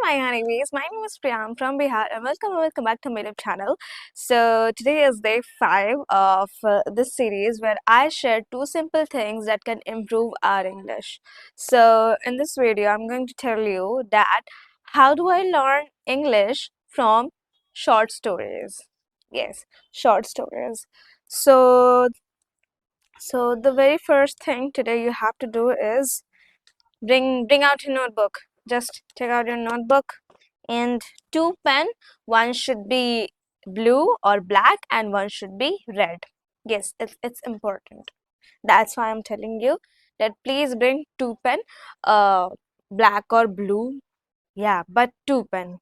my honeybees. My name is Priya. I'm from Bihar and welcome back to my YouTube channel. So today is day 5 of this series where I share 2 simple things that can improve our English. So in this video, I'm going to tell you that how do I learn English from short stories? Yes, short stories. So the very first thing today you have to do is bring out your notebook. Just take out your notebook and 2 pen. One should be blue or black and one should be red. Yes, it's important. That's why I'm telling you that please bring 2 pen, black or blue. Yeah, but 2 pen.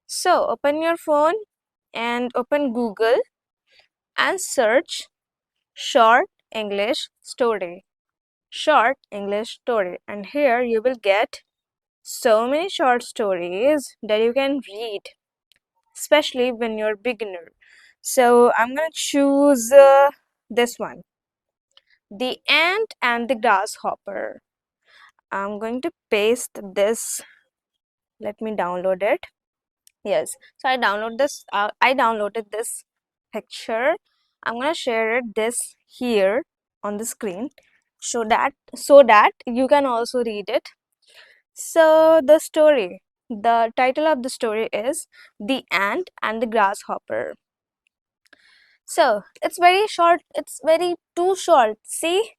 So open your phone and open Google and search short English story. Short English story, and here you will get so many short stories that you can read, especially when you're beginner. So I'm gonna choose this one, The Ant and the Grasshopper. I'm going to paste this. Let me download it. Yes, so I downloaded this picture. I'm gonna share it this here on the screen so that you can also read it. So the title of the story is The Ant and the Grasshopper. So it's very short, it's very too short. See,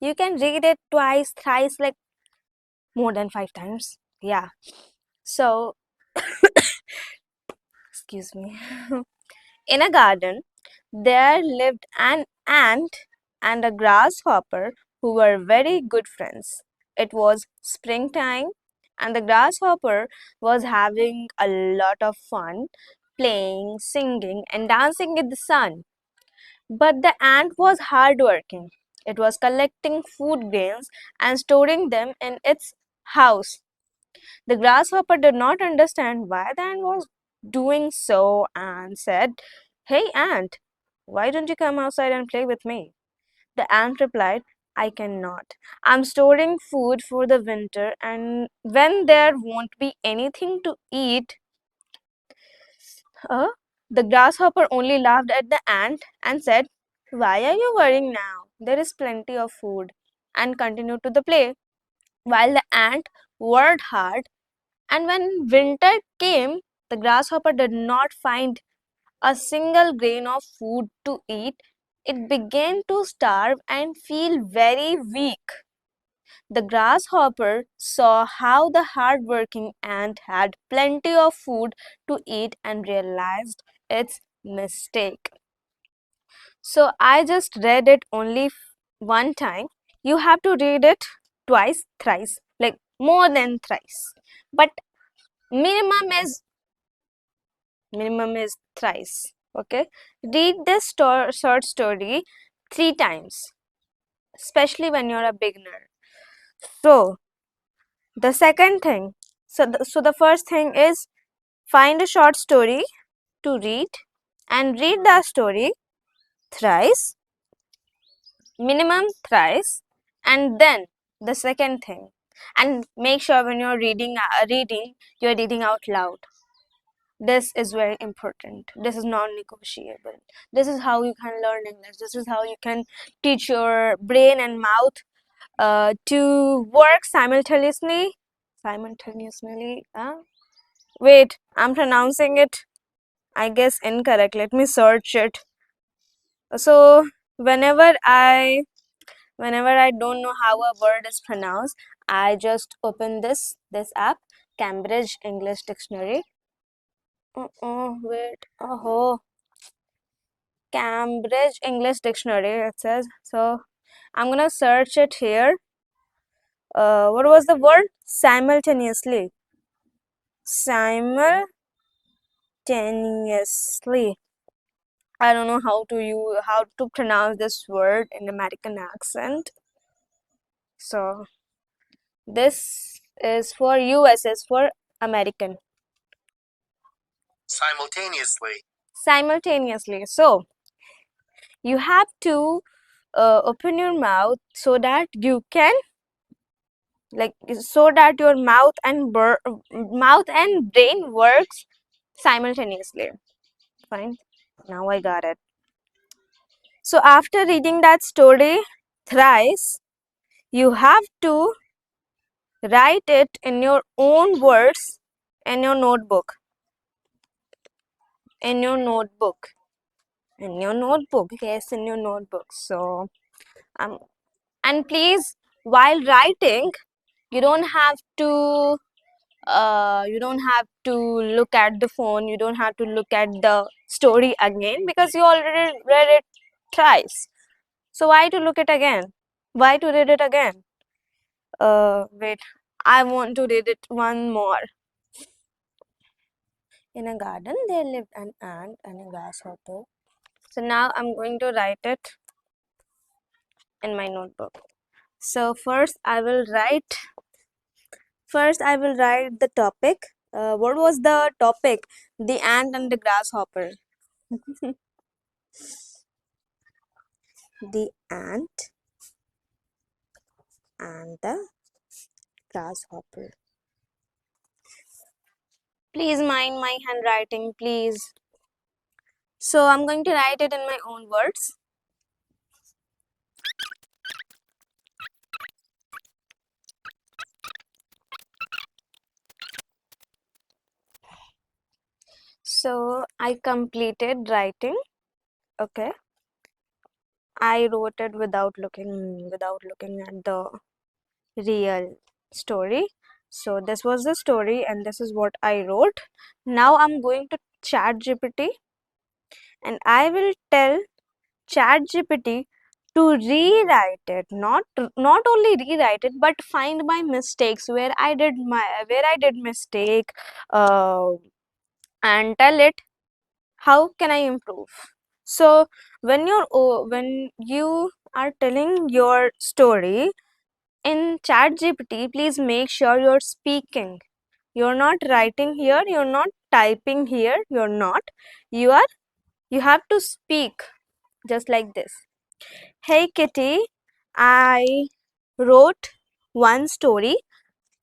you can read it twice, thrice, like more than 5 times. Yeah. So, excuse me. In a garden, there lived an ant and a grasshopper who were very good friends. It was springtime, and the grasshopper was having a lot of fun playing, singing, and dancing in the sun. But the ant was hardworking. It was collecting food grains and storing them in its house. The grasshopper did not understand why the ant was doing so and said, "Hey, ant, why don't you come outside and play with me?" The ant replied, "I cannot. I'm storing food for the winter, and when there won't be anything to eat, uh, the grasshopper only laughed at the ant and said, "Why are you worrying now? There is plenty of food," and continued to the play. While the ant worked hard, and when winter came, the grasshopper did not find a single grain of food to eat. It began to starve and feel very weak. The grasshopper saw how the hard-working ant had plenty of food to eat and realized its mistake. So I just read it only one time. You have to read it twice, thrice, like more than thrice. But minimum is thrice. Okay, read this short story 3 times, especially when you're a beginner. So the second thing, so the first thing is find a short story to read and read the story thrice, minimum thrice. And then the second thing, and make sure when you're reading you're reading out loud. This is very important. This is non-negotiable. This is how you can learn English. This is how you can teach your brain and mouth to work simultaneously. Wait, I'm pronouncing it, I guess, incorrect. Let me search it. So whenever I don't know how a word is pronounced, I just open this app, Cambridge English Dictionary. Wait. Oh, Cambridge English Dictionary, it says. So I'm gonna search it here. What was the word? Simultaneously. Simultaneously. I don't know how to pronounce this word in American accent. So this is for US, is for American. Simultaneously. Simultaneously. So you have to open your mouth so that you can like so that your mouth and brain works simultaneously. Fine. Now I got it. So after reading that story thrice, you have to write it in your own words in your notebook. In your notebook. In your notebook. Yes, in your notebook. So um and please, while writing, you don't have to look at the phone, you don't have to look at the story again because you already read it twice. So why to look it again? Why to read it again? Wait, I want to read it one more. In a garden there lived an ant and a grasshopper. So now I'm going to write it in my notebook. So first I will write the topic. What was the topic? The ant and the grasshopper. The ant and the grasshopper. Please mind my handwriting, please. So I'm going to write it in my own words. So I completed writing. Okay. I wrote it without looking at the real story. So this was the story and this is what I wrote. Now I'm going to ChatGPT and I will tell ChatGPT to rewrite it, not only rewrite it, but find my mistakes where I did mistake, uh, and tell it how can I improve. So when you are telling your story in ChatGPT, please make sure you're speaking. You're not writing here. You're not typing here. You're not. You are. You have to speak just like this. Hey Kitty, I wrote one story.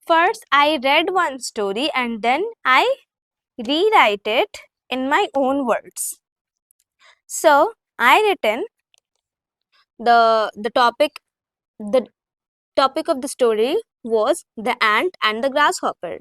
First, I read one story and then I rewrite it in my own words. So, I written the topic the topic of the story was the ant and the grasshopper.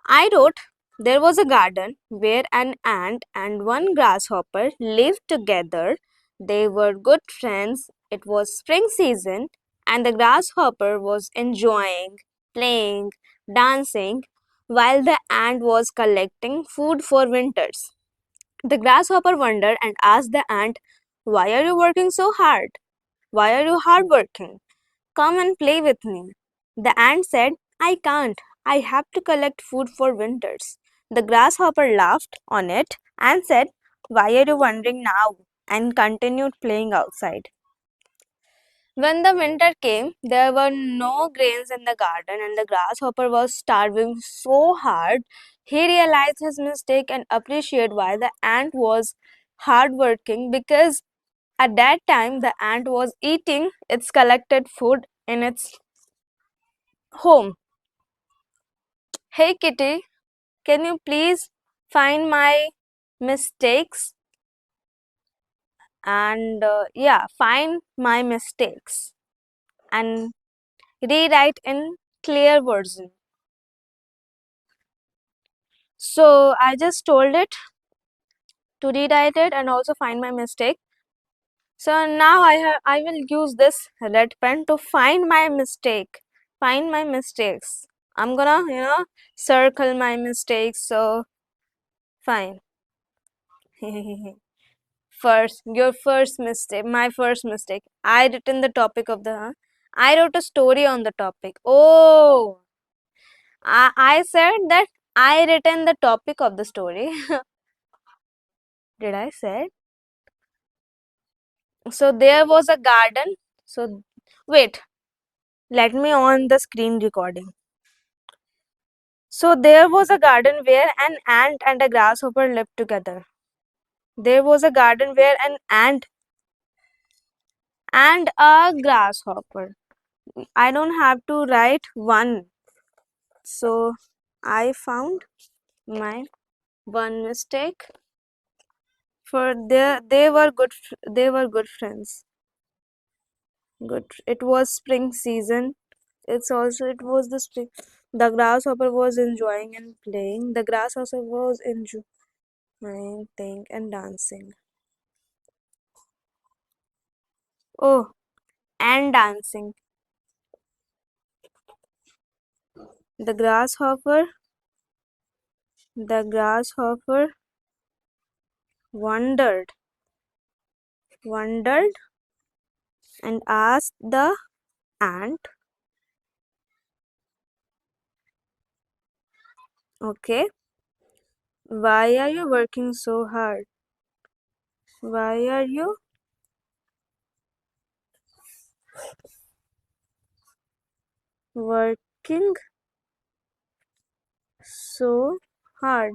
I wrote there was a garden where an ant and one grasshopper lived together. They were good friends. It was spring season and the grasshopper was enjoying playing, dancing while the ant was collecting food for winters. The grasshopper wondered and asked the ant, "Why are you working so hard? Why are you hard working? Come and play with me." The ant said, "I can't. I have to collect food for winters." The grasshopper laughed on it and said, "Why are you wondering now?" and continued playing outside. When the winter came, there were no grains in the garden and the grasshopper was starving so hard. He realized his mistake and appreciated why the ant was hardworking because at that time the ant was eating its collected food in its home. Hey Kitty, can you please find my mistakes and find my mistakes and rewrite in clear version. So I just told it to rewrite it and also find my mistake. So now I will use this red pen to find my mistake. Find my mistakes. I'm gonna circle my mistakes. So fine. Your first mistake, my first mistake. I written the topic of the. I wrote a story on the topic. Oh, I said that I written the topic of the story. Did I say? So there was a garden. So wait, let me on the screen recording. So there was a garden where an ant and a grasshopper lived together. There was a garden where an ant and a grasshopper I don't have to write one. So I found my one mistake. For they were good friends. Good. It was spring season. It was the spring. The grasshopper was enjoying and playing. The grasshopper was enjoying playing and dancing. Oh, and dancing. The grasshopper wondered, wondered and asked the ant, okay, why are you working so hard? Why are you working so hard?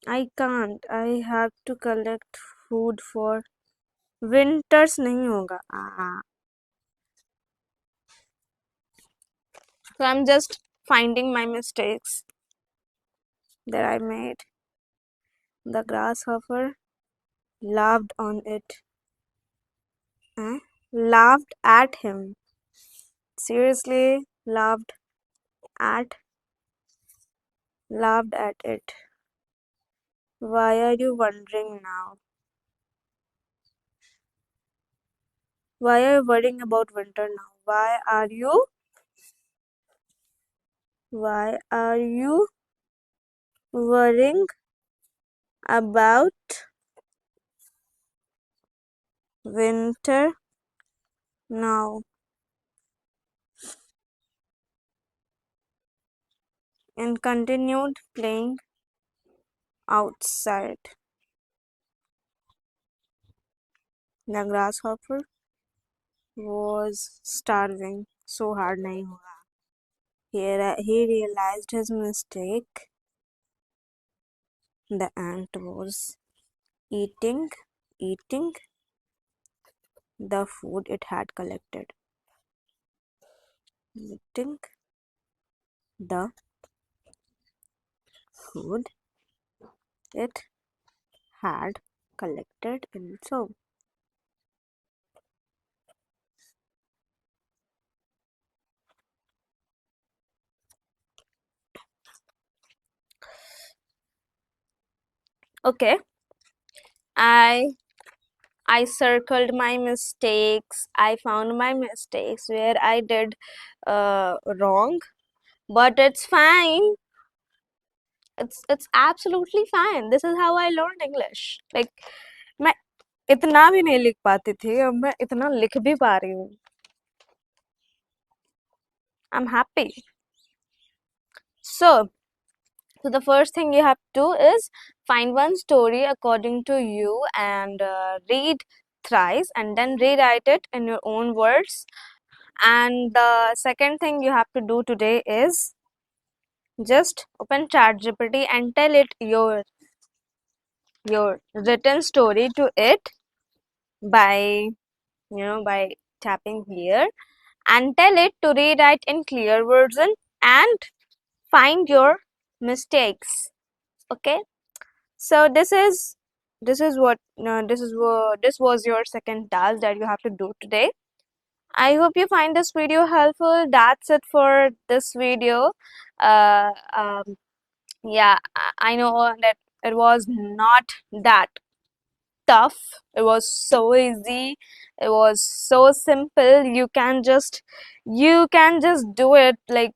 I can't. I have to collect food for winters नहीं होगा. So I'm just finding my mistakes that I made. The grasshopper laughed on it. Laughed at him. Seriously, at laughed at it. Why are you wondering now? Why are you worrying about winter now? Why are you worrying about winter now? And continued playing outside. The grasshopper was starving. So hard nahi hoga. He realized his mistake. The ant was eating eating the food it had collected. Eating the food it had collected in so. Okay, I I circled my mistakes. I found my mistakes where I did wrong, but it's fine. It's absolutely fine. This is how I learned English. Like मैं इतना भी नहीं लिख पाती थी, अब मैं इतना लिख भी पा रही हूँ. I'm happy. So, so the first thing you have to do is find one story according to you and read thrice and then rewrite it in your own words. And the second thing you have to do today is just open ChatGPT and tell it your written story to it by by tapping here and tell it to rewrite in clear version and find your mistakes. Okay, so this was your second task that you have to do today. I hope you find this video helpful. That's it for this video. uh, um, yeah, I know that it was not that tough. It was so easy. It was so simple. You can just do it like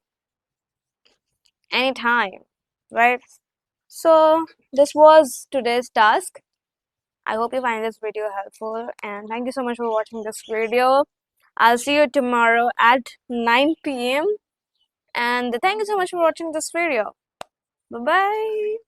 anytime, right? So this was today's task. I hope you find this video helpful and thank you so much for watching this video. I'll see you tomorrow at 9 p.m. and thank you so much for watching this video. Bye bye.